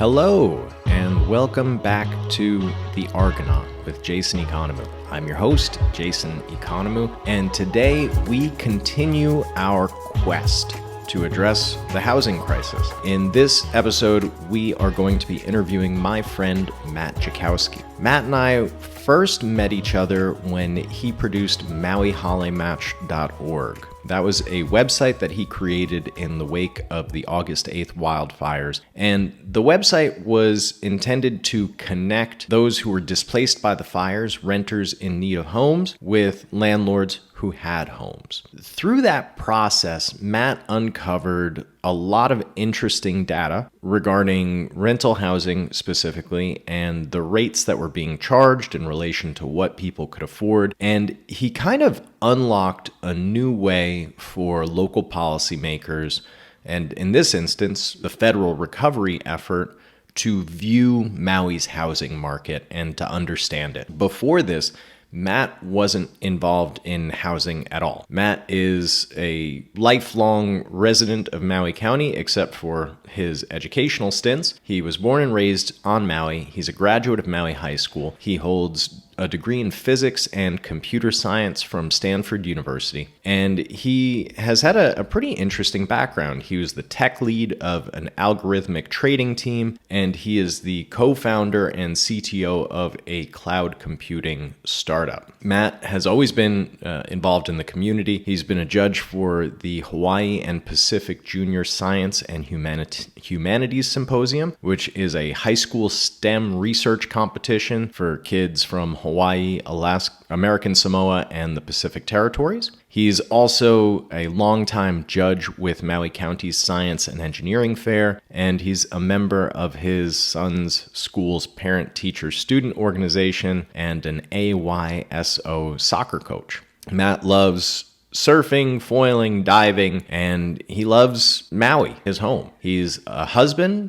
Hello, and welcome back to The Argonaut with Jason Economou. I'm your host, Jason Economou, and today we continue our quest to address the housing crisis. In this episode, we are going to be interviewing my friend, Matt Jachoski. Matt and I first met each other when he produced MauiHaleMatch.org. That was a website that he created in the wake of the August 8th wildfires. And the website was intended to connect those who were displaced by the fires, renters in need of homes, with landlords who had homes. Through that process, Matt uncovered a lot of interesting data regarding rental housing specifically and the rates that were being charged in relation to what people could afford. And he kind of unlocked a new way for local policymakers, and in this instance, the federal recovery effort, to view Maui's housing market and to understand it. Before this, Matt wasn't involved in housing at all. Matt is a lifelong resident of Maui County, except for his educational stints. He was born and raised on Maui. He's a graduate of Maui High School. He holds a degree in physics and computer science from Stanford University. And he has had a pretty interesting background. He was the tech lead of an algorithmic trading team, and he is the co-founder and CTO of a cloud computing startup. Matt has always been involved in the community. He's been a judge for the Hawaii and Pacific Junior Science and Humanities Symposium, which is a high school STEM research competition for kids from Hawaii, Alaska, American Samoa, and the Pacific Territories. He's also a longtime judge with Maui County's Science and Engineering Fair, and he's a member of his son's school's parent-teacher student organization and an AYSO soccer coach. Matt loves surfing, foiling, diving, and he loves Maui, his home. He's a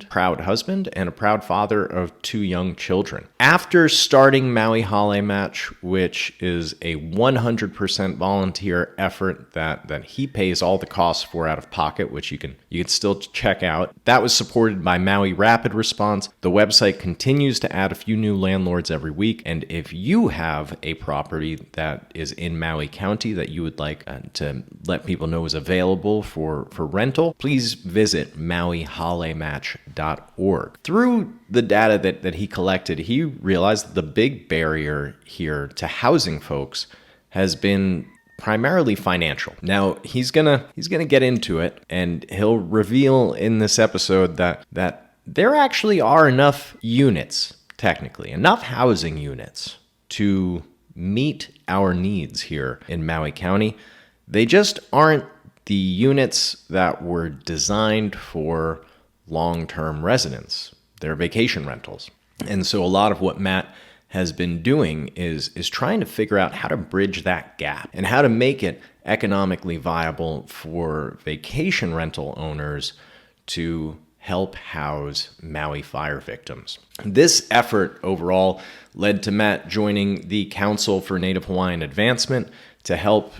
proud husband, and a proud father of 2 young children. After starting Maui Hale Match, which is a 100% volunteer effort that he pays all the costs for out of pocket, which you can still check out. That was supported by Maui Rapid Response. The website continues to add a few new landlords every week, and if you have a property that is in Maui County that you would like to let people know is available for rental, please visit MauiHaleMatch.org. Through the data that he collected, he realized that the big barrier here to housing folks has been primarily financial. Now, he's gonna get into it, and he'll reveal in this episode that there actually are enough units, technically, enough housing units to meet our needs here in Maui County. They just aren't the units that were designed for long-term residents. They're vacation rentals. And so a lot of what Matt has been doing is trying to figure out how to bridge that gap and how to make it economically viable for vacation rental owners to help house Maui fire victims. This effort overall led to Matt joining the Council for Native Hawaiian Advancement to help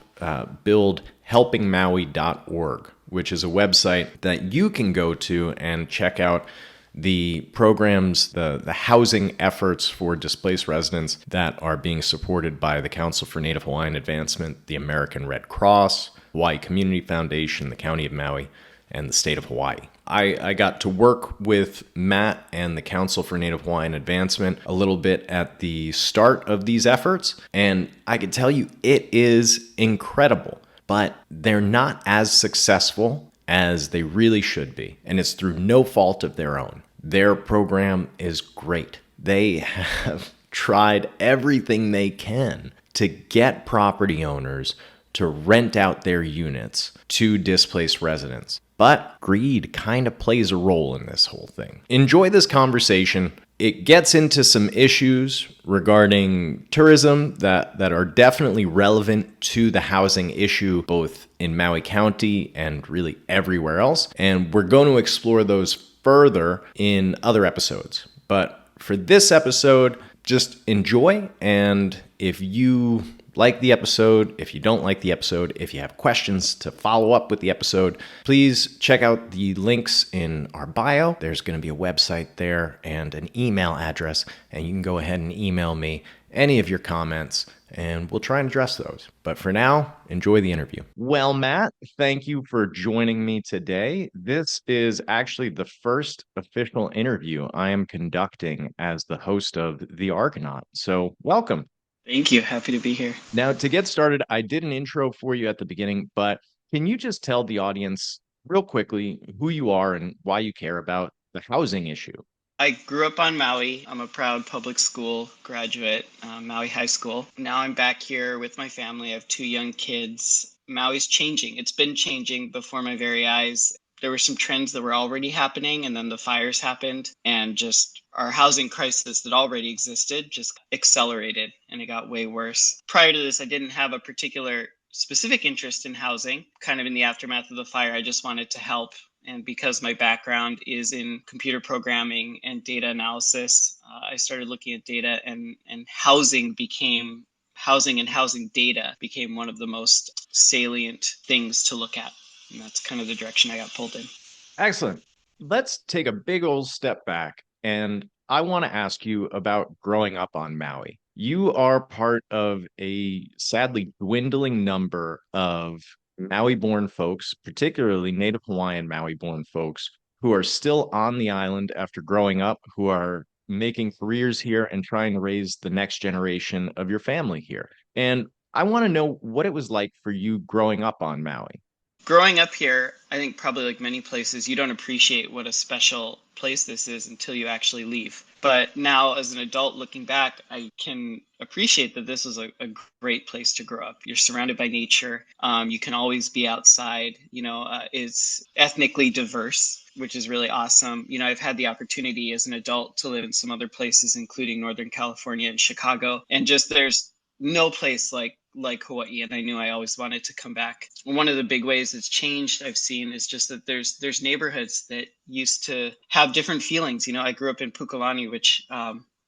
build helpingmaui.org, which is a website that you can go to and check out the programs, the housing efforts for displaced residents that are being supported by the Council for Native Hawaiian Advancement, the American Red Cross, Hawaii Community Foundation, the County of Maui, and the state of Hawaii. I got to work with Matt and the Council for Native Hawaiian Advancement a little bit at the start of these efforts, and I can tell you it is incredible, but they're not as successful as they really should be, and it's through no fault of their own. Their program is great. They have tried everything they can to get property owners to rent out their units to displaced residents. But greed kind of plays a role in this whole thing. Enjoy this conversation. It gets into some issues regarding tourism that are definitely relevant to the housing issue, both in Maui County and really everywhere else. And we're going to explore those further in other episodes. But for this episode, just enjoy. And if you like the episode, if you don't like the episode, if you have questions to follow up with the episode, please check out the links in our bio. There's going to be a website there and an email address, and you can go ahead and email me any of your comments, and we'll try and address those. But for now, enjoy the interview. Well, Matt, thank you for joining me today. This is actually the first official interview I am conducting as the host of The Argonaut. So welcome. Thank you. Happy to be here. Now, to get started, I did an intro for you at the beginning, but can you just tell the audience real quickly who you are and why you care about the housing issue? I grew up on Maui. I'm a proud public school graduate, Maui High School. Now I'm back here with my family. I have two young kids. Maui's changing. It's been changing before my very eyes. There were some trends that were already happening, and then the fires happened, and just our housing crisis that already existed just accelerated, and it got way worse. Prior to this, I didn't have a particular specific interest in housing. Kind of in the aftermath of the fire, I just wanted to help. And because my background is in computer programming and data analysis, I started looking at data, and housing and housing data became one of the most salient things to look at. And that's kind of the direction I got pulled in. Excellent. Let's take a big old step back, and I want to ask you about growing up on Maui. You are part of a sadly dwindling number of Maui-born folks, particularly Native Hawaiian Maui-born folks, who are still on the island after growing up, who are making careers here and trying to raise the next generation of your family here. And I want to know what it was like for you growing up on Maui. Growing up here, I think probably like many places, you don't appreciate what a special place this is until you actually leave. But now, as an adult looking back, I can appreciate that this was a great place to grow up. You're surrounded by nature. You can always be outside. It's ethnically diverse, which is really awesome. I've had the opportunity as an adult to live in some other places, including Northern California and Chicago. And just there's no place like Hawaii, and I knew I always wanted to come back. One of the big ways it's changed I've seen is just that there's neighborhoods that used to have different feelings. I grew up in Pukalani, which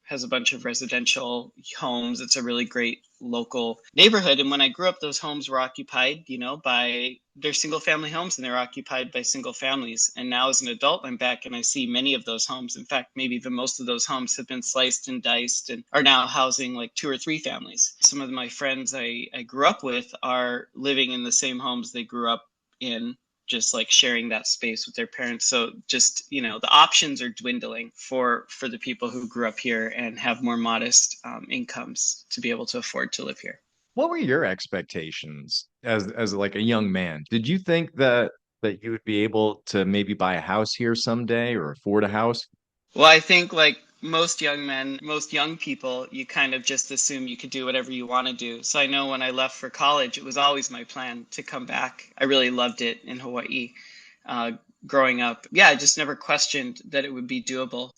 has a bunch of residential homes. It's a really great local neighborhood. And when I grew up, those homes were occupied, by they're single family homes, and they're occupied by single families. And now as an adult, I'm back and I see many of those homes. In fact, maybe even most of those homes have been sliced and diced and are now housing like 2 or 3 families. Some of my friends I grew up with are living in the same homes they grew up in, just like sharing that space with their parents. So just, the options are dwindling for the people who grew up here and have more modest incomes to be able to afford to live here. What were your expectations as like a young man? Did you think that you would be able to maybe buy a house here someday or afford a house? Well, I think like most young men, most young people, you kind of just assume you could do whatever you want to do. So I know when I left for college, it was always my plan to come back. I really loved it in Hawaii. Uh, Growing up, yeah, I just never questioned that it would be doable.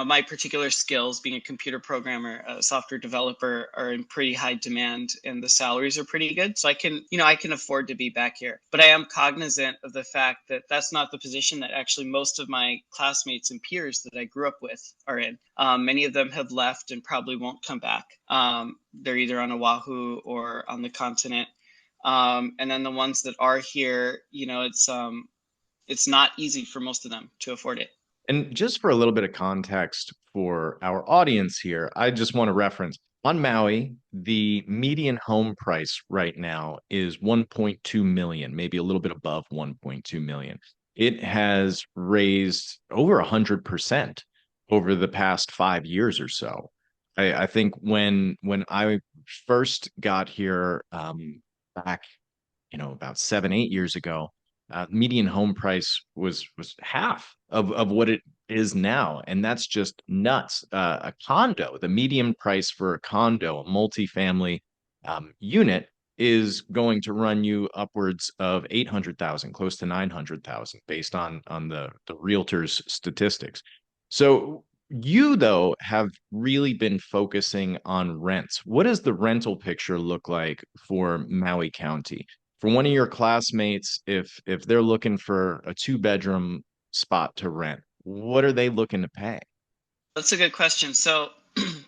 My particular skills, being a computer programmer, a software developer, are in pretty high demand, and the salaries are pretty good. So I can afford to be back here. But I am cognizant of the fact that that's not the position that actually most of my classmates and peers that I grew up with are in. Many of them have left and probably won't come back. They're either on Oahu or on the continent. And then the ones that are here, it's not easy for most of them to afford it. And just for a little bit of context for our audience here, I just want to reference on Maui, the median home price right now is 1.2 million, maybe a little bit above 1.2 million. It has raised over 100% over the past 5 years or so. I think when I first got here back, about 7, 8 years ago, median home price was half of what it is now, and that's just nuts. A condo, the median price for a condo, a multifamily unit, is going to run you upwards of 800,000, close to 900,000, based on the realtor's statistics. So you, though, have really been focusing on rents. What does the rental picture look like for Maui County? For one of your classmates, if they're looking for a 2 bedroom spot to rent, what are they looking to pay? That's a good question. So,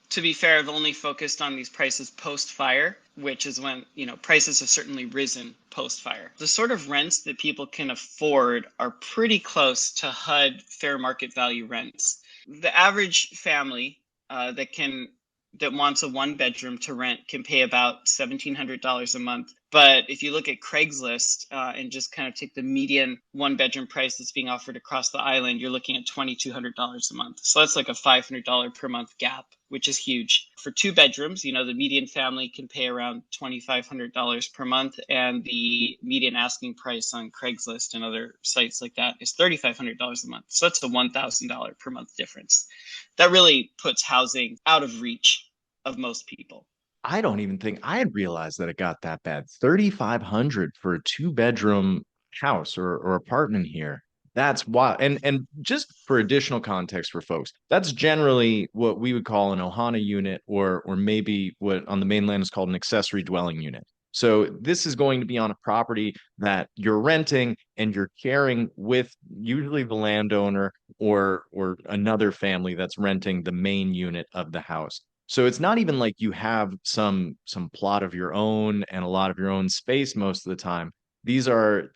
to be fair, I've only focused on these prices post fire. which is when, prices have certainly risen post fire. The sort of rents that people can afford are pretty close to HUD fair market value rents. The average family that wants a one bedroom to rent can pay about $1,700 a month. But if you look at Craigslist and just kind of take the median one bedroom price that's being offered across the island, you're looking at $2,200 a month. So that's like a $500 per month gap, which is huge. For two bedrooms, the median family can pay around $2,500 per month, and the median asking price on Craigslist and other sites like that is $3,500 a month. So that's a $1,000 per month difference. That really puts housing out of reach of most people. I don't even think I had realized that it got that bad. 3,500 for a two-bedroom house or apartment here. That's wild. And just for additional context for folks, that's generally what we would call an Ohana unit, or maybe what on the mainland is called an accessory dwelling unit. So this is going to be on a property that you're renting and you're sharing with usually the landowner or another family that's renting the main unit of the house. So it's not even like you have some plot of your own and a lot of your own space most of the time. These are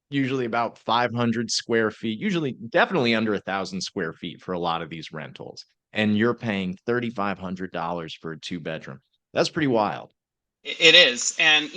usually about 500 square feet, usually definitely under 1,000 square feet for a lot of these rentals. And you're paying $3,500 for a two-bedroom. That's pretty wild. It is. And,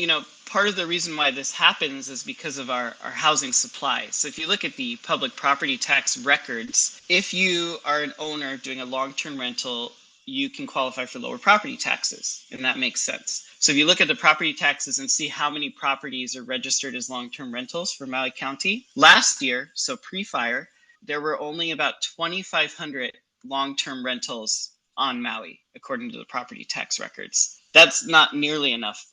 part of the reason why this happens is because of our housing supply. So if you look at the public property tax records, if you are an owner doing a long-term rental, you can qualify for lower property taxes. And that makes sense. So if you look at the property taxes and see how many properties are registered as long-term rentals for Maui County, last year, so pre-fire, there were only about 2,500 long-term rentals on Maui, according to the property tax records. That's not nearly enough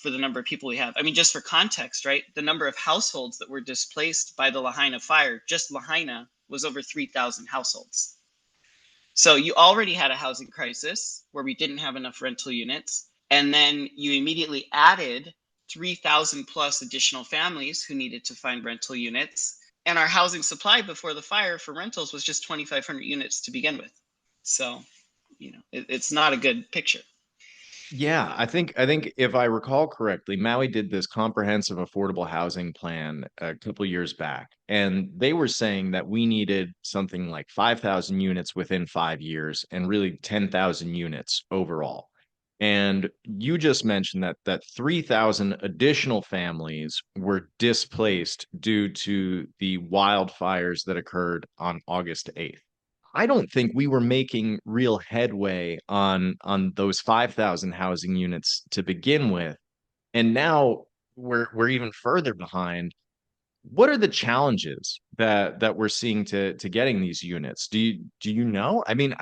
for the number of people we have. I mean, just for context, right? The number of households that were displaced by the Lahaina fire, just Lahaina, was over 3,000 households. So you already had a housing crisis where we didn't have enough rental units. And then you immediately added 3,000 plus additional families who needed to find rental units. And our housing supply before the fire for rentals was just 2,500 units to begin with. So, it's not a good picture. Yeah, I think if I recall correctly, Maui did this comprehensive affordable housing plan a couple years back, and they were saying that we needed something like 5,000 units within 5 years and really 10,000 units overall. And you just mentioned that 3,000 additional families were displaced due to the wildfires that occurred on August 8th. I don't think we were making real headway on those 5,000 housing units to begin with, and now we're even further behind. What are the challenges that we're seeing to getting these units? Do you know? I mean,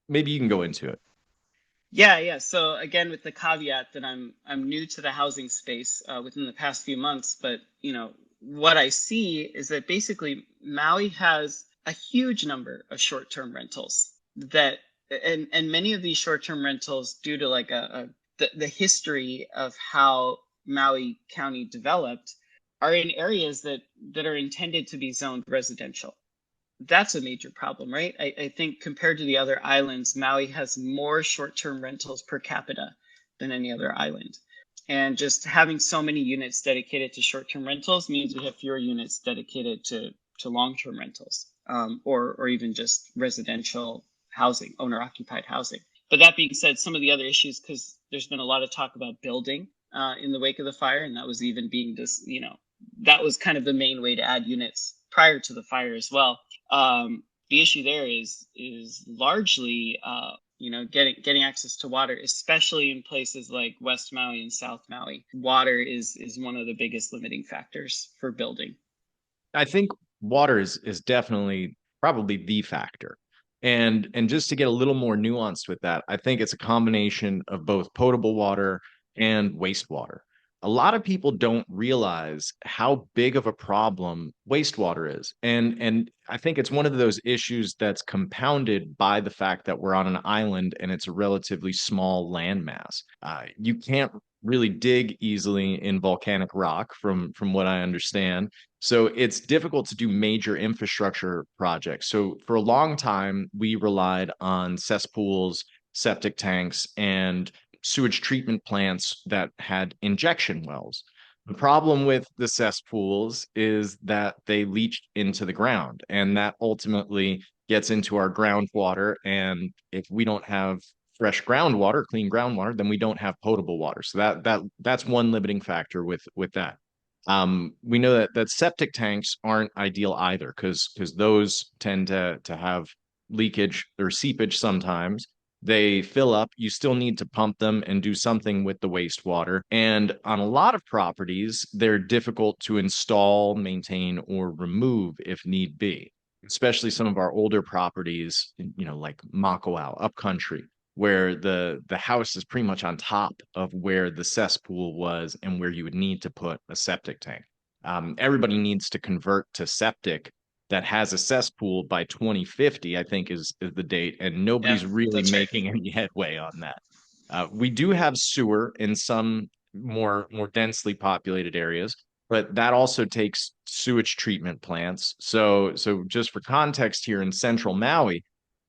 maybe you can go into it. Yeah, yeah. So again, with the caveat that I'm new to the housing space within the past few months, but what I see is that basically Maui has a huge number of short-term rentals that, and many of these short-term rentals, due to like the history of how Maui County developed, are in areas that are intended to be zoned residential. That's a major problem, right? I think compared to the other islands, Maui has more short-term rentals per capita than any other island. And just having so many units dedicated to short-term rentals means we have fewer units dedicated to long-term rentals, or even just residential housing, owner-occupied housing. But that being said, some of the other issues, because there's been a lot of talk about building in the wake of the fire, and that was even being just, that was kind of the main way to add units prior to the fire as well. The issue there is largely getting access to water, especially in places like West Maui and South Maui. Water is one of the biggest limiting factors for building. I think water is definitely probably the factor. And just to get a little more nuanced with that, I think it's a combination of both potable water and wastewater. A lot of people don't realize how big of a problem wastewater is. And I think it's one of those issues that's compounded by the fact that we're on an island and it's a relatively small landmass. You can't really dig easily in volcanic rock from what I understand. So it's difficult to do major infrastructure projects. So for a long time, we relied on cesspools, septic tanks, and sewage treatment plants that had injection wells. The problem with the cesspools is that they leach into the ground, and that ultimately gets into our groundwater. And if we don't have fresh groundwater, clean groundwater, then we don't have potable water. So that's one limiting factor with that. We know that septic tanks aren't ideal either, because those tend to have leakage or seepage sometimes. They fill up, you still need to pump them and do something with the wastewater. And on a lot of properties, they're difficult to install, maintain, or remove if need be, especially some of our older properties, like Makawao, upcountry, where the house is pretty much on top of where the cesspool was and where you would need to put a septic tank. Everybody needs to convert to septic that has a cesspool by 2050, I think is the date, and Yeah, nobody's really that's right. making any headway on that. We do have sewer in some more densely populated areas, but that also takes sewage treatment plants. So just for context here in central Maui,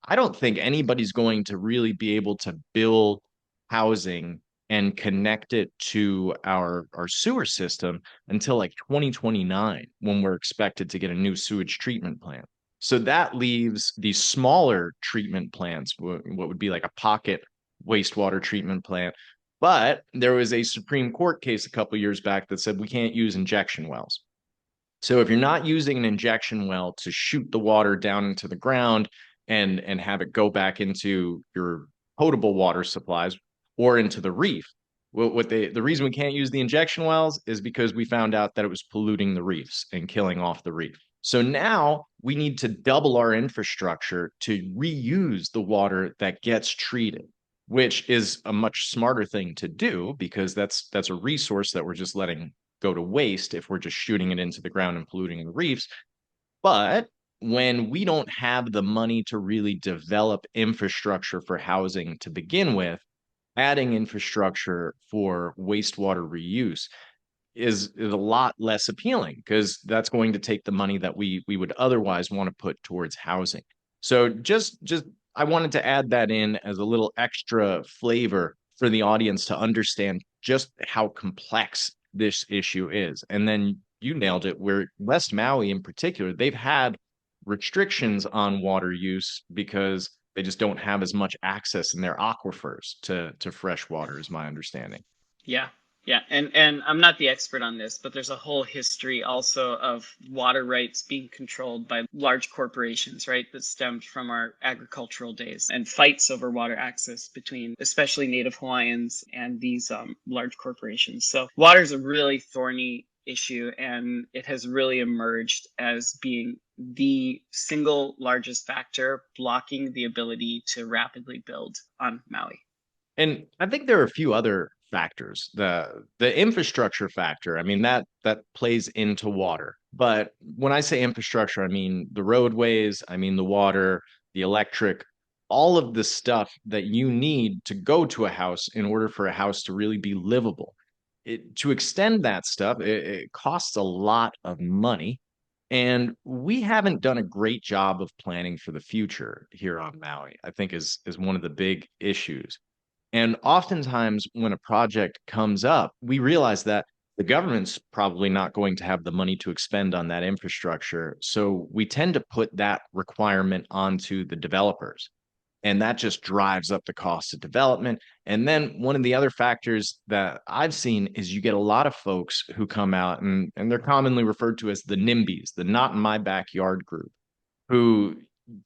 I don't think anybody's going to really be able to build housing and connect it to our sewer system until like 2029, when we're expected to get a new sewage treatment plant. So that leaves these smaller treatment plants, what would be like a pocket wastewater treatment plant. But there was a Supreme Court case a couple years back that said we can't use injection wells. So if you're not using an injection well to shoot the water down into the ground and have it go back into your potable water supplies or into the reef, the reason we can't use the injection wells is because we found out that it was polluting the reefs and killing off the reef. So now we need to double our infrastructure to reuse the water that gets treated, which is a much smarter thing to do, because that's a resource that we're just letting go to waste if we're just shooting it into the ground and polluting the reefs. But when we don't have the money to really develop infrastructure for housing to begin with, adding infrastructure for wastewater reuse is a lot less appealing, because that's going to take the money that we would otherwise want to put towards housing. So just I wanted to add that in as a little extra flavor for the audience to understand just how complex this issue is. And then you nailed it, where West Maui in particular, they've had restrictions on water use because they just don't have as much access in their aquifers to fresh water, is my understanding. Yeah. Yeah, and I'm not the expert on this, but there's a whole history also of water rights being controlled by large corporations, right? That stemmed from our agricultural days, and fights over water access between especially Native Hawaiians and these large corporations. So water is a really thorny issue, and it has really emerged as being the single largest factor blocking the ability to rapidly build on Maui. And I think there are a few other factors. The infrastructure factor, I mean, that plays into water. But when I say infrastructure, I mean the roadways, I mean the water, the electric, all of the stuff that you need to go to a house in order for a house to really be livable. To extend that stuff, it costs a lot of money. And we haven't done a great job of planning for the future here on Maui, I think is one of the big issues. And oftentimes, when a project comes up, we realize that the government's probably not going to have the money to expend on that infrastructure. So we tend to put that requirement onto the developers. And that just drives up the cost of development. And then one of the other factors that I've seen is you get a lot of folks who come out, and they're commonly referred to as the NIMBYs, the not in my backyard group, who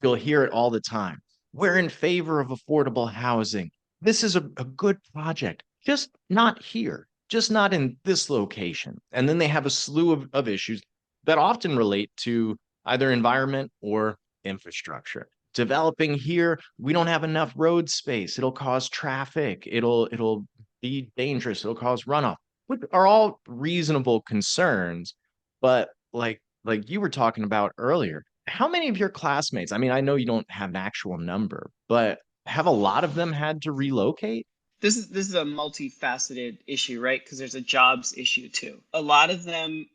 you'll hear it all the time. We're in favor of affordable housing. This is a good project, just not here, just not in this location. And then they have a slew of issues that often relate to either environment or infrastructure. Developing here, we don't have enough road space. It'll cause traffic. It'll be dangerous. It'll cause runoff, which are all reasonable concerns. But like you were talking about earlier, how many of your classmates, I mean, I know you don't have an actual number, but have a lot of them had to relocate? This is a multifaceted issue, right? Because there's a jobs issue too. A lot of them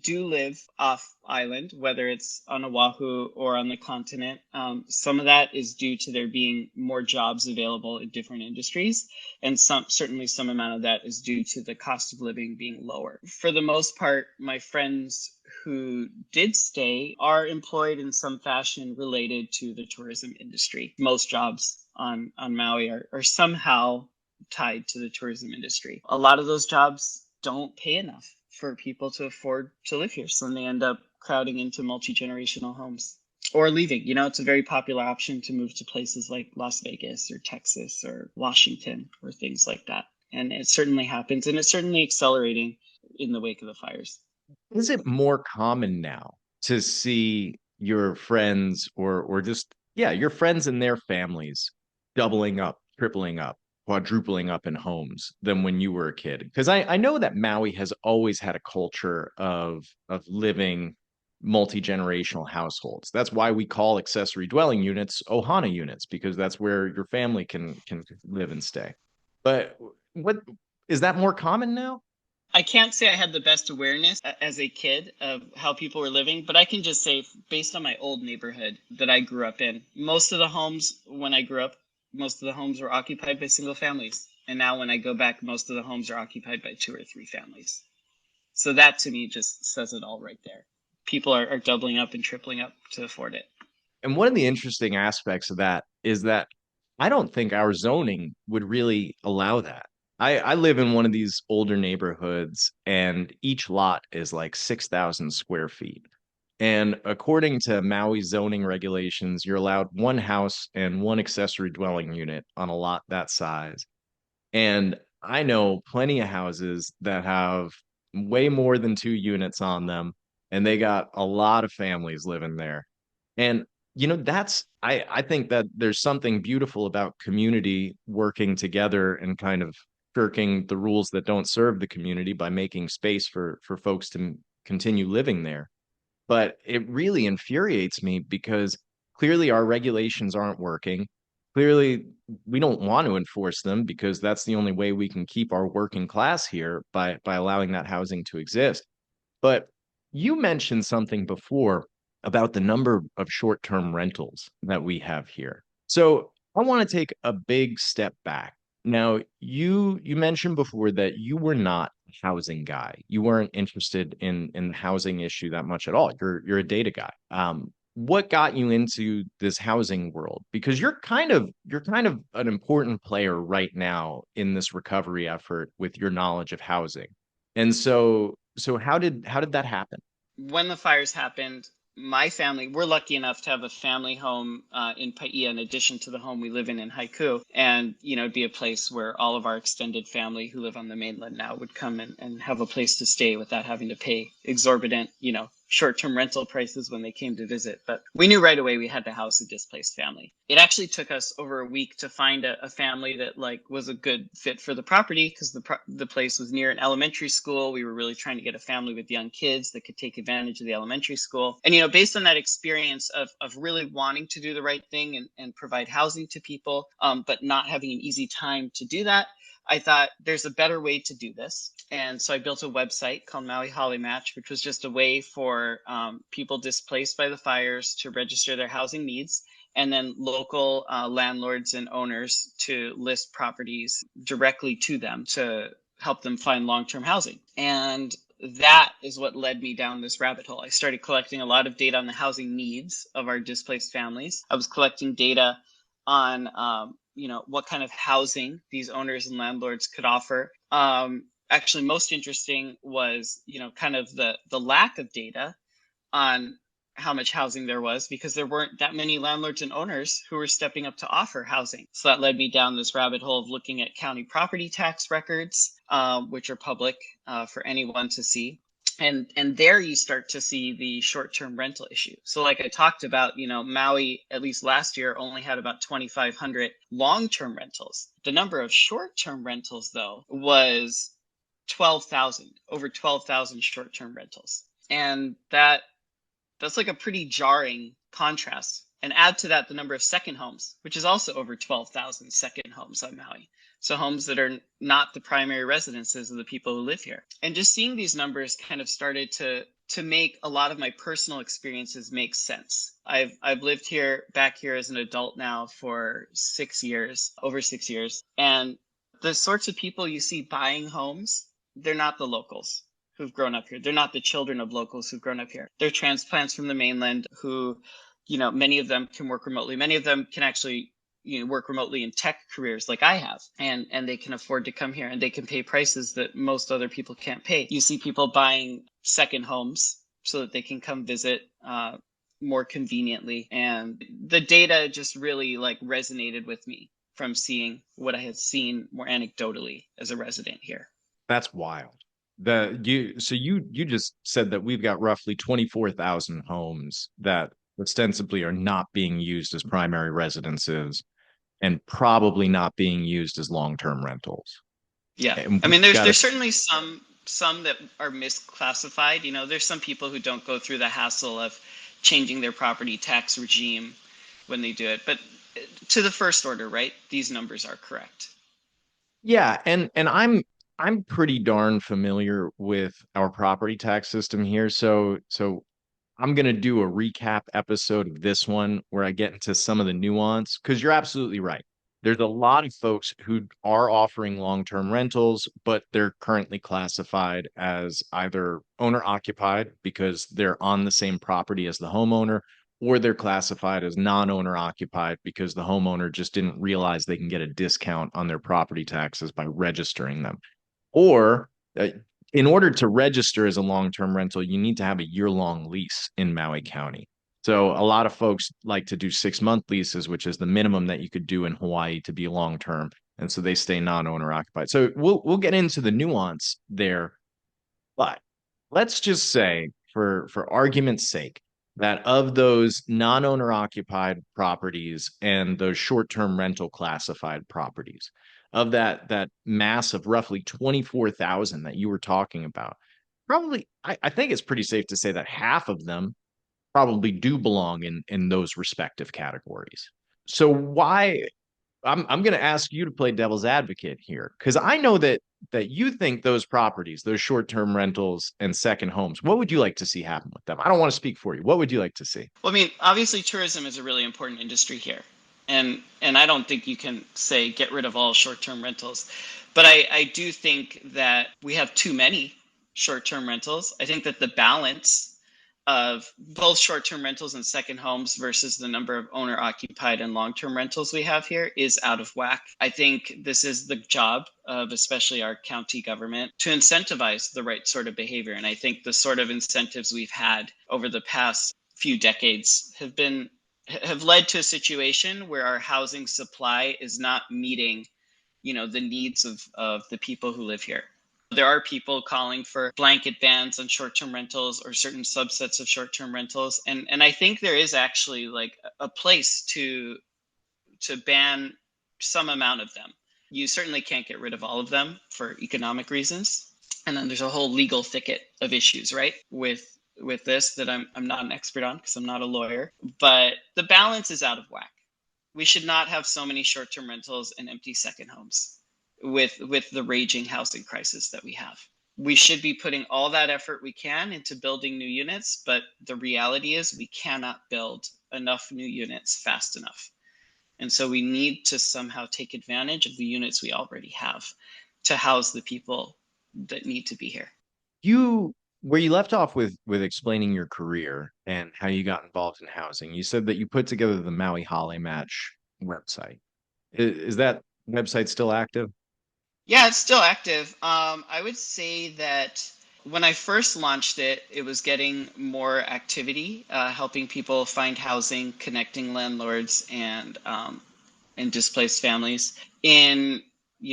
do live off island, whether it's on Oahu or on the continent. Some of that is due to there being more jobs available in different industries, and certainly some amount of that is due to the cost of living being lower. For the most part, my friends who did stay are employed in some fashion related to the tourism industry. Most jobs on Maui are somehow tied to the tourism industry. A lot of those jobs don't pay enough for people to afford to live here. So then they end up crowding into multi-generational homes or leaving. It's a very popular option to move to places like Las Vegas or Texas or Washington or things like that. And it certainly happens, and it's certainly accelerating in the wake of the fires. Is it more common now to see your friends or just, yeah, your friends and their families doubling up, tripling up, quadrupling up in homes than when you were a kid? Because I know that Maui has always had a culture of living multi-generational households. That's why we call accessory dwelling units Ohana units, because that's where your family can live and stay. But what is that more common now? I can't say I had the best awareness as a kid of how people were living, but I can just say, based on my old neighborhood that I grew up in, most of the homes when I grew up, most of the homes were occupied by single families. And now when I go back, most of the homes are occupied by 2 or 3 families. So that to me just says it all right there. People are doubling up and tripling up to afford it. And one of the interesting aspects of that is that I don't think our zoning would really allow that. I live in one of these older neighborhoods, and each lot is like 6,000 square feet. And according to Maui zoning regulations, you're allowed one house and one accessory dwelling unit on a lot that size. And I know plenty of houses that have way more than 2 units on them, and they got a lot of families living there. And that's I think that there's something beautiful about community working together and kind of shirking the rules that don't serve the community by making space for folks to continue living there. But it really infuriates me because clearly our regulations aren't working. Clearly, we don't want to enforce them because that's the only way we can keep our working class here by allowing that housing to exist. But you mentioned something before about the number of short-term rentals that we have here. So I want to take a big step back. Now, you mentioned before that you were not a housing guy. You weren't interested in the housing issue that much at all. You're a data guy. What got you into this housing world? Because you're kind of an important player right now in this recovery effort with your knowledge of housing. And so how did that happen? When the fires happened, my family, we're lucky enough to have a family home in Paia in addition to the home we live in Haiku. And, it'd be a place where all of our extended family who live on the mainland now would come and have a place to stay without having to pay exorbitant, short-term rental prices when they came to visit. But we knew right away we had to house a displaced family. It actually took us over a week to find a family that was a good fit for the property because the place was near an elementary school. We were really trying to get a family with young kids that could take advantage of the elementary school. And based on that experience of really wanting to do the right thing and provide housing to people, but not having an easy time to do that, I thought there's a better way to do this. And so I built a website called Maui Hale Match, which was just a way for people displaced by the fires to register their housing needs, and then local landlords and owners to list properties directly to them to help them find long-term housing. And that is what led me down this rabbit hole. I started collecting a lot of data on the housing needs of our displaced families. I was collecting data on what kind of housing these owners and landlords could offer. Actually, most interesting was kind of the lack of data on how much housing there was, because there weren't that many landlords and owners who were stepping up to offer housing. So that led me down this rabbit hole of looking at county property tax records, which are public for anyone to see. And there you start to see the short-term rental issue. So like I talked about, Maui, at least last year, only had about 2,500 long-term rentals. The number of short-term rentals, though, was 12,000, over 12,000 short-term rentals. And that's like a pretty jarring contrast And add to that the number of second homes, which is also over 12,000 second homes on Maui. So homes that are not the primary residences of the people who live here. And just seeing these numbers kind of started to make a lot of my personal experiences make sense. I've lived here back here as an adult now for 6 years, over 6 years. And the sorts of people you see buying homes, they're not the locals who've grown up here. They're not the children of locals who've grown up here. They're transplants from the mainland who, many of them can work remotely. Many of them can actually, work remotely in tech careers like I have, and they can afford to come here and they can pay prices that most other people can't pay. You see people buying second homes so that they can come visit more conveniently. And the data just really like resonated with me from seeing what I had seen more anecdotally as a resident here. That's wild. You just said that we've got roughly 24,000 homes that ostensibly are not being used as primary residences and probably not being used as long-term rentals. Yeah. And I mean, we've got there's to, certainly some that are misclassified. There's some people who don't go through the hassle of changing their property tax regime when they do it. But to the first order, right? These numbers are correct. yeah, and I'm pretty darn familiar with our property tax system here. So I'm going to do a recap episode of this one where I get into some of the nuance because you're absolutely right. There's a lot of folks who are offering long-term rentals, but they're currently classified as either owner occupied because they're on the same property as the homeowner, or they're classified as non-owner occupied because the homeowner just didn't realize they can get a discount on their property taxes by registering them. Or in order to register as a long-term rental, you need to have a year-long lease in Maui County. So a lot of folks like to do 6-month leases, which is the minimum that you could do in Hawaii to be long-term. And so they stay non-owner occupied. So we'll get into the nuance there, but let's just say, for argument's sake, that of those non-owner occupied properties and those short-term rental classified properties, of that mass of roughly 24,000 that you were talking about, probably I think it's pretty safe to say that half of them probably do belong in those respective categories. So why I'm going to ask you to play devil's advocate here because I know that you think those properties, those short-term rentals and second homes, what would you like to see happen with them? I don't want to speak for you. What would you like to see? Well, I mean, obviously tourism is a really important industry here. And I don't think you can say get rid of all short-term rentals. But I do think that we have too many short-term rentals. I think that the balance of both short-term rentals and second homes versus the number of owner-occupied and long-term rentals we have here is out of whack. I think this is the job of especially our county government to incentivize the right sort of behavior. And I think the sort of incentives we've had over the past few decades have led to a situation where our housing supply is not meeting, the needs of the people who live here. There are people calling for blanket bans on short-term rentals or certain subsets of short-term rentals. And I think there is actually like a place to ban some amount of them. You certainly can't get rid of all of them for economic reasons. And then there's a whole legal thicket of issues, right? With this that I'm not an expert on because I'm not a lawyer, but the balance is out of whack. We should not have so many short-term rentals and empty second homes with the raging housing crisis that we have. We should be putting all that effort we can into building new units, but the reality is we cannot build enough new units fast enough. And so we need to somehow take advantage of the units we already have to house the people that need to be here. You where you left off with explaining your career and how you got involved in housing, you said that you put together the Maui Hale Match website. Is that website still active? Yeah, it's still active. I would say that when I first launched it, it was getting more activity, helping people find housing, connecting landlords and displaced families. In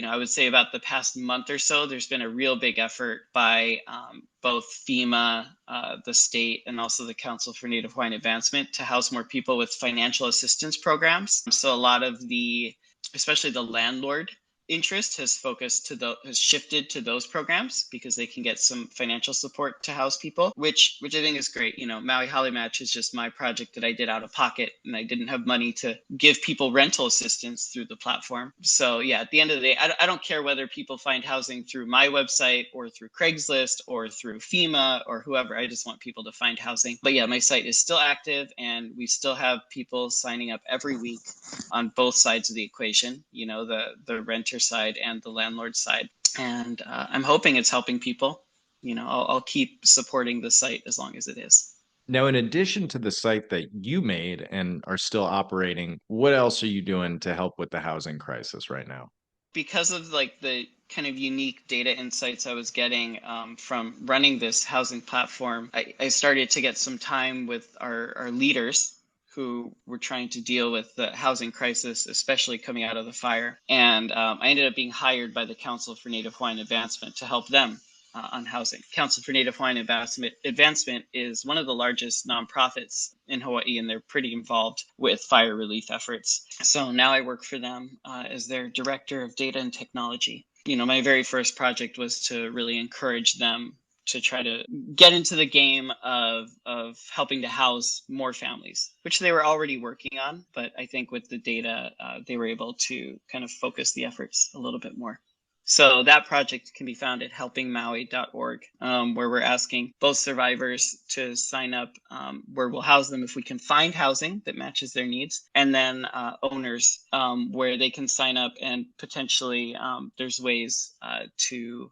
I would say about the past month or so, there's been a real big effort by both FEMA, the state, and also the Council for Native Hawaiian Advancement to house more people with financial assistance programs. So a lot of especially the landlord interest has shifted to those programs because they can get some financial support to house people, which I think is great. Maui Hale Match is just my project that I did out of pocket, and I didn't have money to give people rental assistance through the platform. So yeah, at the end of the day, I don't care whether people find housing through my website or through Craigslist or through FEMA or whoever. I just want people to find housing. But yeah, my site is still active, and we still have people signing up every week on both sides of the equation, the renter side and the landlord side. And I'm hoping it's helping people. I'll keep supporting the site as long as it is. Now, in addition to the site that you made and are still operating, what else are you doing to help with the housing crisis right now? Because of like the kind of unique data insights I was getting from running this housing platform, I started to get some time with our leaders who were trying to deal with the housing crisis, especially coming out of the fire. And I ended up being hired by the Council for Native Hawaiian Advancement to help them on housing. Council for Native Hawaiian Advancement is one of the largest nonprofits in Hawaii, and they're pretty involved with fire relief efforts. So now I work for them as their director of data and technology. My very first project was to really encourage them to try to get into the game of helping to house more families, which they were already working on. But I think with the data, they were able to kind of focus the efforts a little bit more. So that project can be found at helpingmaui.org, where we're asking both survivors to sign up, where we'll house them if we can find housing that matches their needs, and then owners, where they can sign up, and potentially there's ways to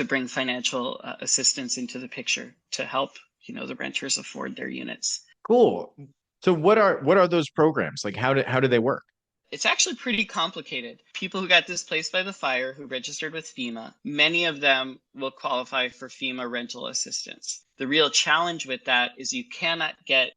bring financial assistance into the picture to help the renters afford their units. Cool. So what are those programs? Like how do they work? It's actually pretty complicated. People who got displaced by the fire who registered with FEMA, many of them will qualify for FEMA rental assistance. The real challenge with that is you cannot get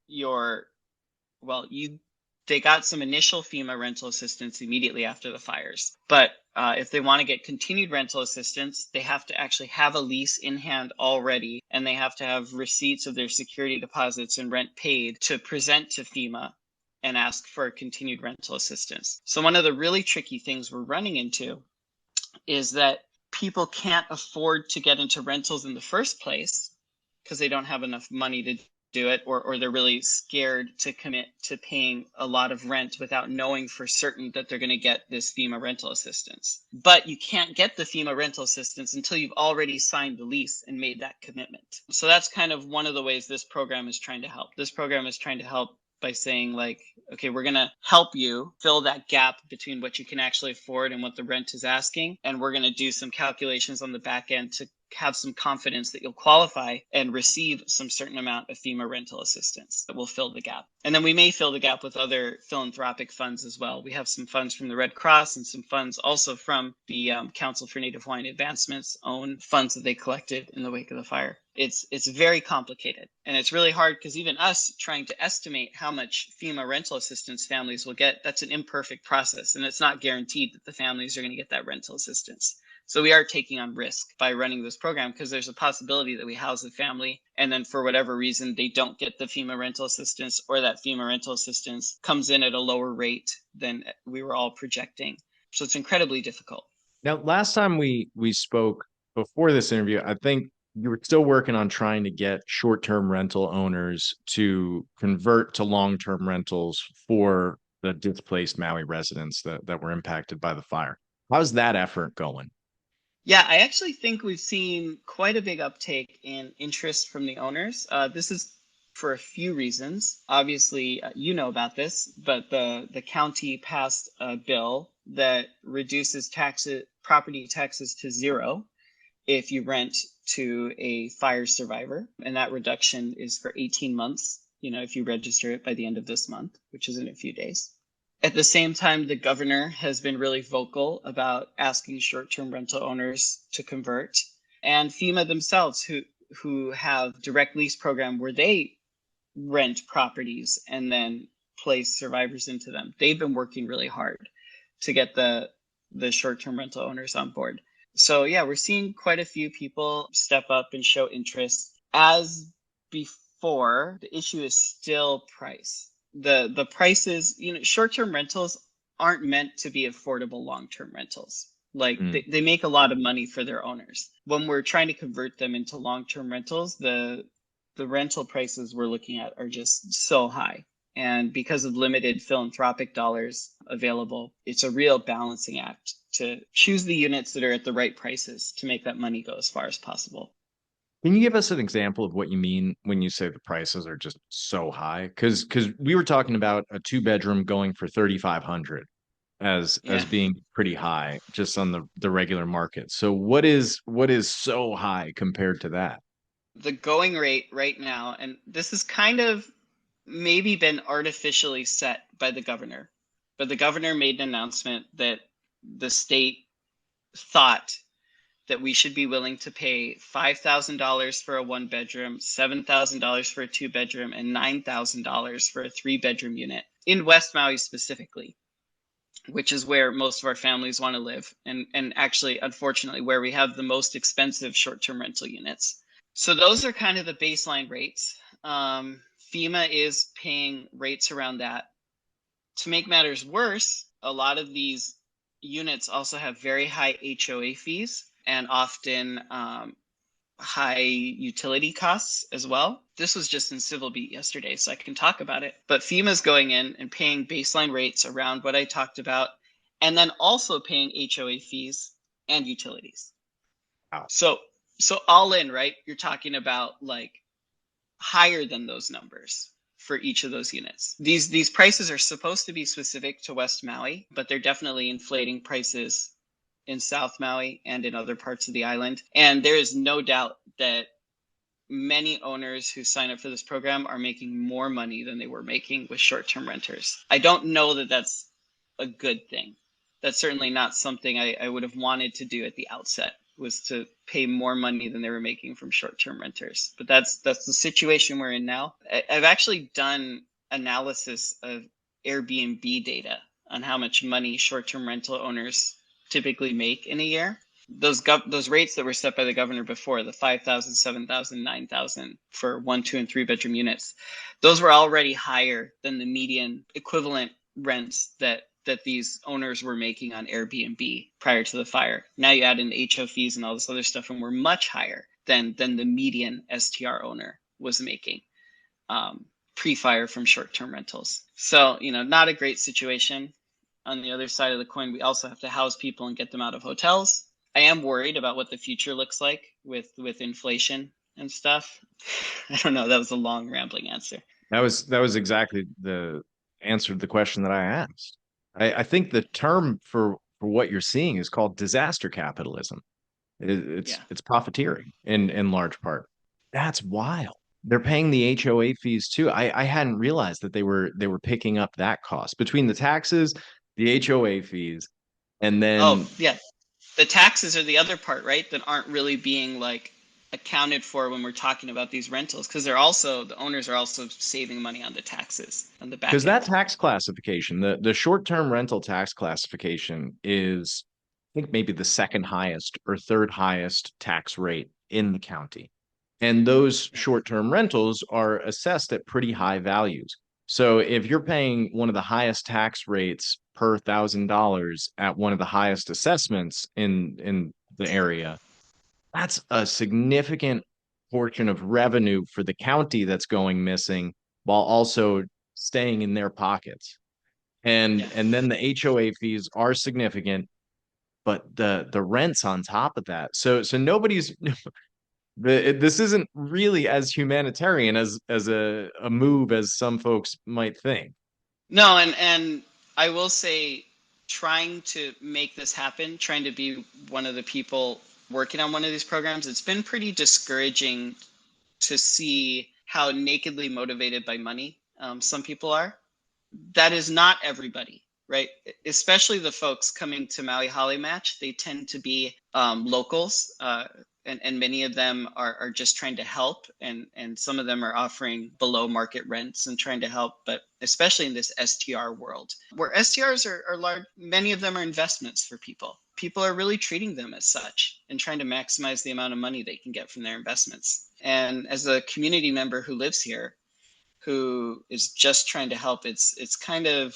they got some initial FEMA rental assistance immediately after the fires. But if they want to get continued rental assistance, they have to actually have a lease in hand already, and they have to have receipts of their security deposits and rent paid to present to FEMA and ask for continued rental assistance. So one of the really tricky things we're running into is that people can't afford to get into rentals in the first place because they don't have enough money to do it, or they're really scared to commit to paying a lot of rent without knowing for certain that they're going to get this FEMA rental assistance. But you can't get the FEMA rental assistance until you've already signed the lease and made that commitment. So that's kind of one of the ways this program is trying to help. This program is trying to help by saying, like, okay, we're going to help you fill that gap between what you can actually afford and what the rent is asking. And we're going to do some calculations on the back end to have some confidence that you'll qualify and receive some certain amount of FEMA rental assistance that will fill the gap. And then we may fill the gap with other philanthropic funds as well. We have some funds from the Red Cross and some funds also from the Council for Native Hawaiian Advancement's own funds that they collected in the wake of the fire. It's very complicated, and it's really hard because even us trying to estimate how much FEMA rental assistance families will get, that's an imperfect process, and it's not guaranteed that the families are going to get that rental assistance. So we are taking on risk by running this program because there's a possibility that we house a family and then for whatever reason they don't get the FEMA rental assistance, or that FEMA rental assistance comes in at a lower rate than we were all projecting. So it's incredibly difficult. Now, last time we spoke before this interview, I think you were still working on trying to get short-term rental owners to convert to long-term rentals for the displaced Maui residents that were impacted by the fire. How's that effort going? Yeah, I actually think we've seen quite a big uptake in interest from the owners. This is for a few reasons. Obviously, you know about this, but the county passed a bill that reduces property taxes to zero if you rent to a fire survivor. And that reduction is for 18 months, if you register it by the end of this month, which is in a few days. At the same time, the governor has been really vocal about asking short-term rental owners to convert. And FEMA themselves, who have direct lease program where they rent properties and then place survivors into them, they've been working really hard to get the short-term rental owners on board. So yeah, we're seeing quite a few people step up and show interest. As before, the issue is still price. The prices, short-term rentals aren't meant to be affordable long-term rentals. Like Mm. they make a lot of money for their owners. When we're trying to convert them into long-term rentals, the rental prices we're looking at are just so high. And because of limited philanthropic dollars available, it's a real balancing act to choose the units that are at the right prices to make that money go as far as possible. Can you give us an example of what you mean when you say the prices are just so high? Because we were talking about a two-bedroom going for 3,500 as Yeah. being pretty high just on the regular market. So what is so high compared to that? The going rate right now, and this has kind of maybe been artificially set by the governor, but the governor made an announcement that the state thought that we should be willing to pay $5,000 for a one bedroom, $7,000 for a two bedroom, and $9,000 for a three bedroom unit in West Maui specifically, which is where most of our families want to live. And actually, unfortunately, where we have the most expensive short term rental units. So those are kind of the baseline rates. FEMA is paying rates around that. To make matters worse, a lot of these units also have very high HOA fees and often high utility costs as well. This was just in Civil Beat yesterday, so I can talk about it. But FEMA's going in and paying baseline rates around what I talked about, and then also paying HOA fees and utilities. Wow. So so all in, right? You're talking about like higher than those numbers for each of those units. These prices are supposed to be specific to West Maui, but they're definitely inflating prices in South Maui and in other parts of the island. And there is no doubt that many owners who sign up for this program are making more money than they were making with short-term renters. I don't know that that's a good thing. That's certainly not something I would have wanted to do at the outset, was to pay more money than they were making from short-term renters. But that's the situation we're in now. I've actually done analysis of Airbnb data on how much money short-term rental owners typically make in a year. Those rates that were set by the governor before, the 5,000, 7,000, 9,000 for one, two, and three bedroom units, those were already higher than the median equivalent rents that these owners were making on Airbnb prior to the fire. Now you add in the HO fees and all this other stuff, and we're much higher than the median STR owner was making pre-fire from short-term rentals. So, not a great situation. On the other side of the coin, we also have to house people and get them out of hotels. I am worried about what the future looks like with inflation and stuff. I don't know. That was a long rambling answer. That was exactly the answer to the question that I asked. I think the term for what you're seeing is called disaster capitalism. It's Yeah. it's profiteering in large part. That's wild. They're paying the HOA fees too. I hadn't realized that they were picking up that cost between the taxes, the HOA fees, and Oh, then yeah. The taxes are the other part, right? That aren't really being like accounted for when we're talking about these rentals, because the owners are also saving money on the taxes on the because back that end. tax classification, the short-term rental tax classification is, I think maybe the second highest or third highest tax rate in the county. And those Yeah. short-term rentals are assessed at pretty high values. So if you're paying one of the highest tax rates per $1,000 at one of the highest assessments in the area, that's a significant portion of revenue for the county that's going missing while also staying in their pockets. And Yeah. and then the HOA fees are significant, but the rents on top of that. So nobody's this isn't really as humanitarian as a move as some folks might think. No, and I will say, trying to make this happen, trying to be one of the people working on one of these programs, it's been pretty discouraging to see how nakedly motivated by money some people are. That is not everybody, right? Especially the folks coming to Maui Hale Match. They tend to be locals, and many of them are just trying to help, and some of them are offering below market rents and trying to help. But especially in this STR world, where STRs are large, many of them are investments for people. People are really treating them as such and trying to maximize the amount of money they can get from their investments. And as a community member who lives here, who is just trying to help, it's kind of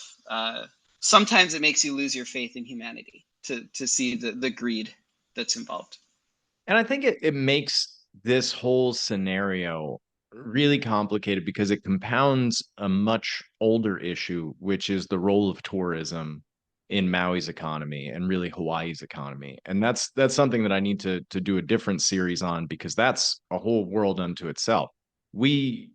sometimes it makes you lose your faith in humanity to see the greed that's involved. And I think it makes this whole scenario really complicated because it compounds a much older issue, which is the role of tourism in Maui's economy and really Hawaii's economy. And that's something that I need to do a different series on because that's a whole world unto itself. We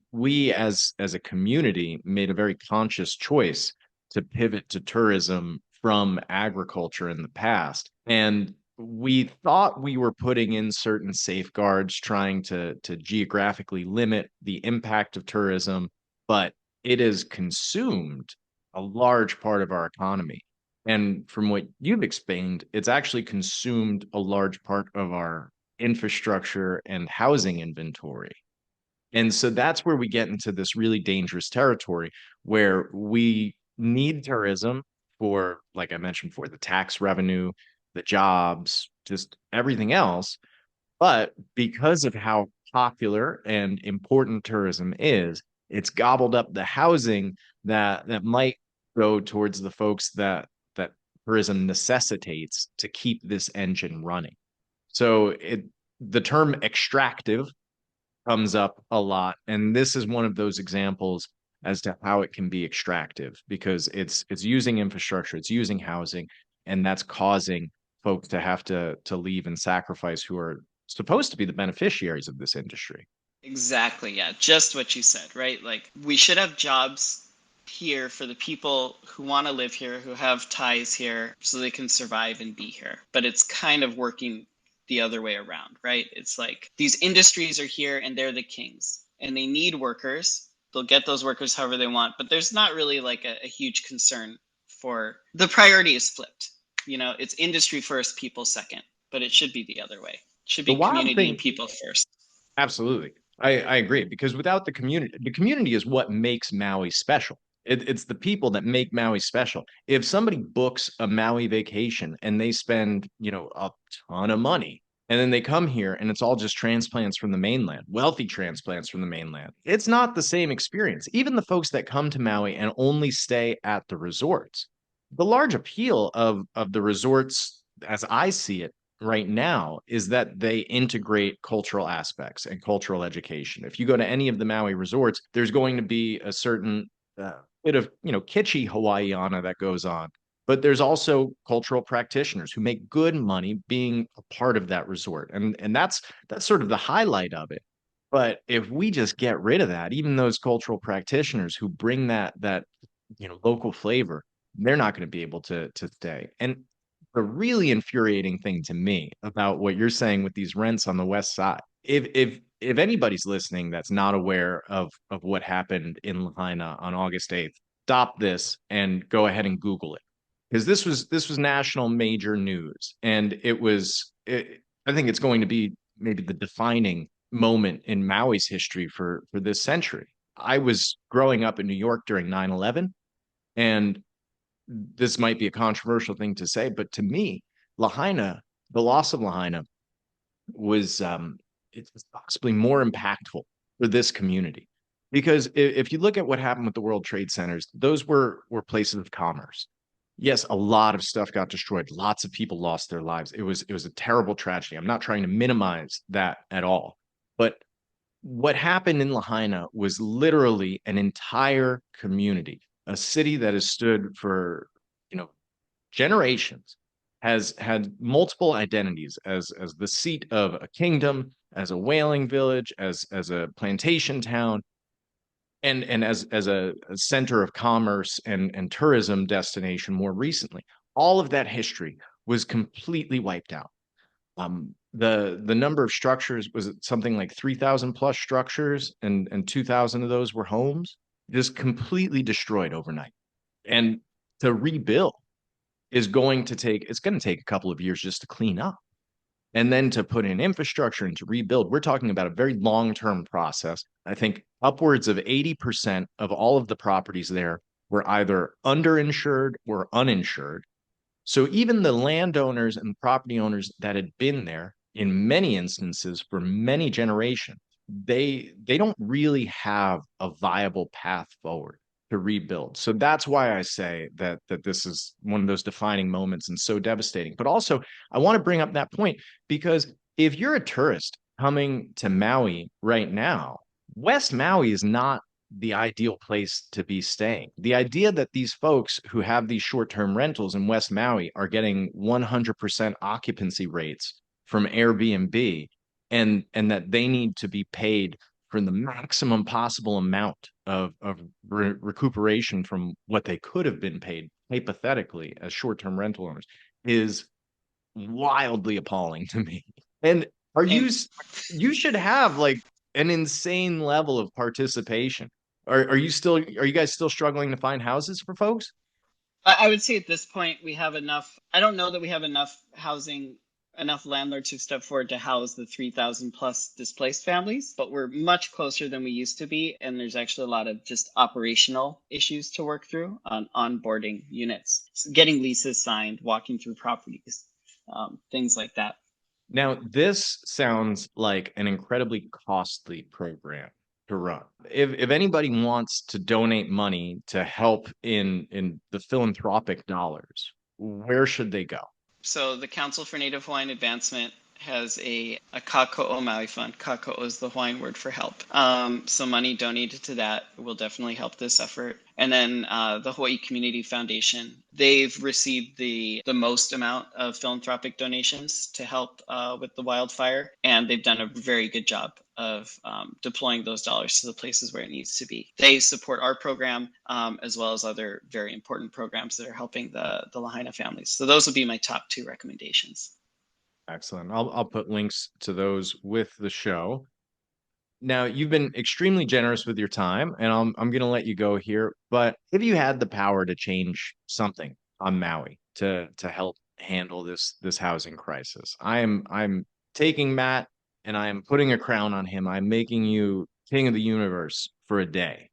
as a community made a very conscious choice to pivot to tourism from agriculture in the past. And we thought we were putting in certain safeguards trying to geographically limit the impact of tourism, but it has consumed a large part of our economy. And from what you've explained, it's actually consumed a large part of our infrastructure and housing inventory. And so that's where we get into this really dangerous territory where we need tourism for, like I mentioned, for the tax revenue, the jobs, just everything else. But because of how popular and important tourism is, it's gobbled up the housing that might go towards the folks that tourism necessitates to keep this engine running. So the term extractive comes up a lot, and this is one of those examples as to how it can be extractive because it's using infrastructure, it's using housing, and that's causing folks to have to leave and sacrifice who are supposed to be the beneficiaries of this industry. Exactly. Yeah. Just what you said, right? Like we should have jobs here for the people who want to live here, who have ties here, so they can survive and be here. But it's kind of working the other way around, right? It's like these industries are here and they're the kings and they need workers. They'll get those workers however they want, but there's not really like a huge concern for the priority is flipped. You know, it's industry first, people second, but it should be the other way. It should The be wild community and thing, people first. absolutely. I agree because without the community is what makes Maui special. It's the people that make Maui special. If somebody books a Maui vacation and they spend, a ton of money, and then they come here and it's all just transplants from the mainland, wealthy transplants from the mainland, it's not the same experience. Even the folks that come to Maui and only stay at the resorts, the large appeal of the resorts, as I see it, right now is that they integrate cultural aspects and cultural education. If you go to any of the Maui resorts, there's going to be a certain bit of, kitschy Hawaiiana that goes on. But there's also cultural practitioners who make good money being a part of that resort. And that's sort of the highlight of it. But if we just get rid of that, even those cultural practitioners who bring that local flavor, they're not going to be able to stay. And the really infuriating thing to me about what you're saying with these rents on the west side, if anybody's listening that's not aware of what happened in Lahaina on August 8th, stop this and go ahead and Google it. Because this was national major news. And I think it's going to be maybe the defining moment in Maui's history for this century. I was growing up in New York during 9/11, and this might be a controversial thing to say, but to me, Lahaina, the loss of Lahaina was it's possibly more impactful for this community. Because if you look at what happened with the World Trade Centers, those were places of commerce. Yes, a lot of stuff got destroyed. Lots of people lost their lives. It was a terrible tragedy. I'm not trying to minimize that at all. But what happened in Lahaina was literally an entire community, a city that has stood for, you know, generations, has had multiple identities as the seat of a kingdom, as a whaling village, as a plantation town, and as a center of commerce and tourism destination more recently. All of that history was completely wiped out. The number of structures was something like 3,000 plus structures, and 2,000 of those were homes, just completely destroyed overnight. And to rebuild it's going to take a couple of years just to clean up. And then to put in infrastructure and to rebuild, we're talking about a very long-term process. I think upwards of 80% of all of the properties there were either underinsured or uninsured. So even the landowners and property owners that had been there in many instances for many generations, they don't really have a viable path forward. to rebuild. So that's why I say that this is one of those defining moments and so devastating. But also, I want to bring up that point because if you're a tourist coming to Maui right now, West Maui is not the ideal place to be staying. The idea that these folks who have these short-term rentals in West Maui are getting 100% occupancy rates from Airbnb and that they need to be paid for the maximum possible amount of recuperation from what they could have been paid hypothetically as short-term rental owners is wildly appalling to me. And are And you should have like an insane level of participation. Are you guys still struggling to find houses for folks? I would say at this point we have enough. I don't know that we have enough housing, enough landlords who step forward to house the 3,000 plus displaced families, but we're much closer than we used to be. And there's actually a lot of just operational issues to work through on onboarding units, getting leases signed, walking through properties, things like that. Now, this sounds like an incredibly costly program to run. If anybody wants to donate money to help in the philanthropic dollars, where should they go? So the Council for Native Hawaiian Advancement has a Kako'o Maui Fund. Kako'o is the Hawaiian word for help. So money donated to that will definitely help this effort. And then the Hawaii Community Foundation, they've received the most amount of philanthropic donations to help with the wildfire. And they've done a very good job of deploying those dollars to the places where it needs to be. They support our program as well as other very important programs that are helping the Lahaina families. So those would be my top two recommendations. Excellent. I'll put links to those with the show. Now, you've been extremely generous with your time, and I'm going to let you go here. But if you had the power to change something on Maui to help handle this housing crisis, I'm taking Matt and I am putting a crown on him. I'm making you king of the universe for a day.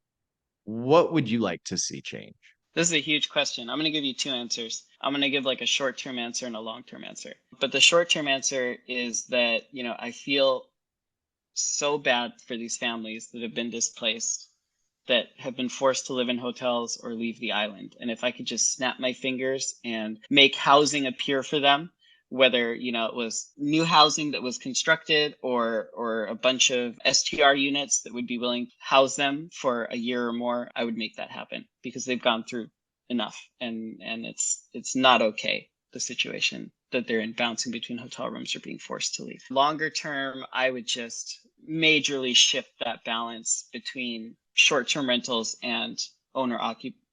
What would you like to see change? This is a huge question. I'm going to give you two answers. I'm going to give like a short term answer and a long term answer. But the short term answer is that, I feel so bad for these families that have been displaced, that have been forced to live in hotels or leave the island. And if I could just snap my fingers and make housing appear for them, whether it was new housing that was constructed or a bunch of STR units that would be willing to house them for a year or more, I would make that happen because they've gone through enough and it's not okay, the situation that they're in, bouncing between hotel rooms or being forced to leave. Longer term, I would just majorly shift that balance between short-term rentals and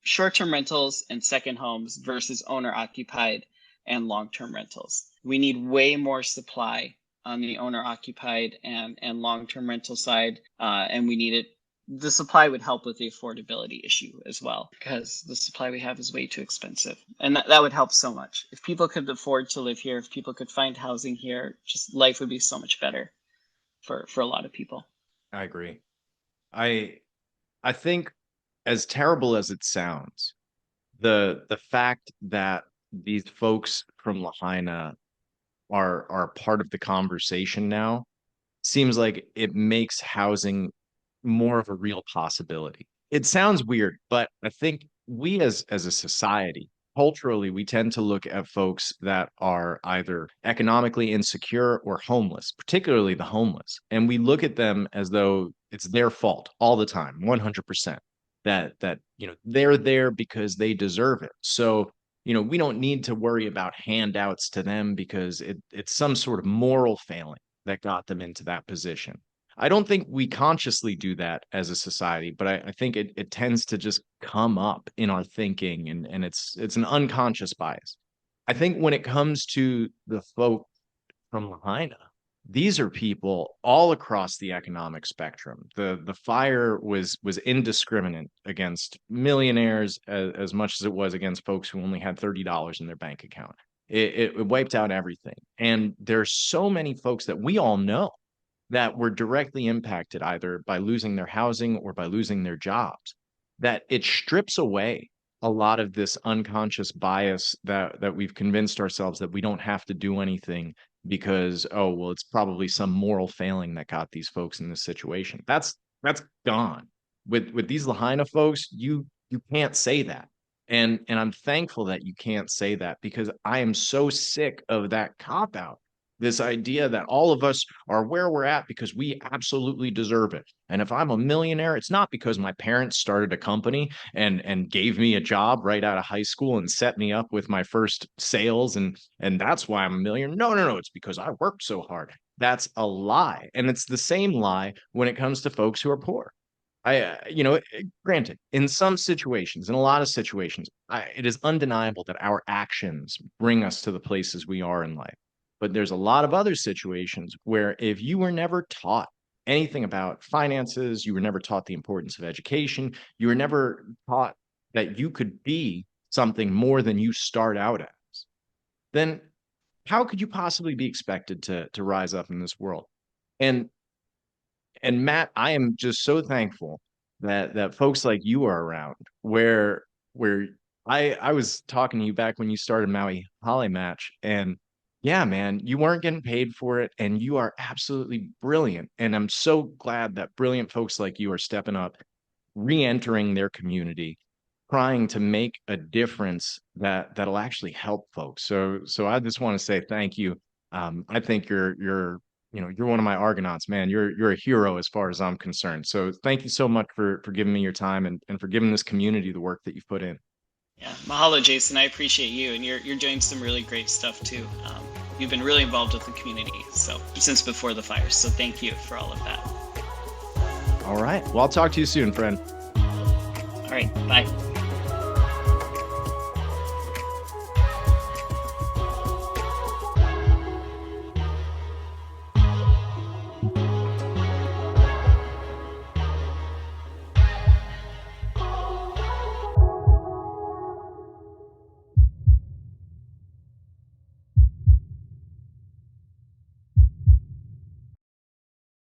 short-term rentals and second homes versus owner occupied and long-term rentals. We need way more supply on the owner occupied and long-term rental side, and we need it. The supply would help with the affordability issue as well, because the supply we have is way too expensive. And that would help so much. If people could afford to live here, if people could find housing here, just life would be so much better for a lot of people. I agree. I I think as terrible as it sounds, the fact that these folks from Lahaina are part of the conversation now seems like it makes housing more of a real possibility. It sounds weird, but I think we as a society, culturally, we tend to look at folks that are either economically insecure or homeless, particularly the homeless. And we look at them as though it's their fault all the time, 100%. That they're there because they deserve it. So we don't need to worry about handouts to them because it's some sort of moral failing that got them into that position. I don't think we consciously do that as a society, but I think it tends to just come up in our thinking and it's an unconscious bias. I think when it comes to the folk from Lahaina, these are people all across the economic spectrum. The fire was indiscriminate against millionaires as much as it was against folks who only had $30 in their bank account. It wiped out everything. And there's so many folks that we all know that were directly impacted either by losing their housing or by losing their jobs, that it strips away a lot of this unconscious bias that we've convinced ourselves that we don't have to do anything because, oh, well, it's probably some moral failing that got these folks in this situation. That's gone. With these Lahaina folks, You can't say that. And I'm thankful that you can't say that, because I am so sick of that cop out. This idea that all of us are where we're at because we absolutely deserve it. And if I'm a millionaire, it's not because my parents started a company and gave me a job right out of high school and set me up with my first sales, and that's why I'm a millionaire. No, no, no, it's because I worked so hard. That's a lie. And it's the same lie when it comes to folks who are poor. Granted, in some situations, in a lot of situations, it is undeniable that our actions bring us to the places we are in life. But there's a lot of other situations where if you were never taught anything about finances, you were never taught the importance of education, you were never taught that you could be something more than you start out as, then how could you possibly be expected to rise up in this world? And and Matt, I am just so thankful that folks like you are around, where I was talking to you back when you started Maui Hale Match, and yeah, man, you weren't getting paid for it, and you are absolutely brilliant. And I'm so glad that brilliant folks like you are stepping up, re-entering their community, trying to make a difference that'll actually help folks. So I just want to say thank you. I think you're one of my Argonauts, man. You're a hero as far as I'm concerned. So thank you so much for giving me your time and for giving this community the work that you've put in. Yeah, mahalo, Jason. I appreciate you, and you're doing some really great stuff too. You've been really involved with the community, so since before the fires. So thank you for all of that. All right. Well, I'll talk to you soon, friend. All right, bye.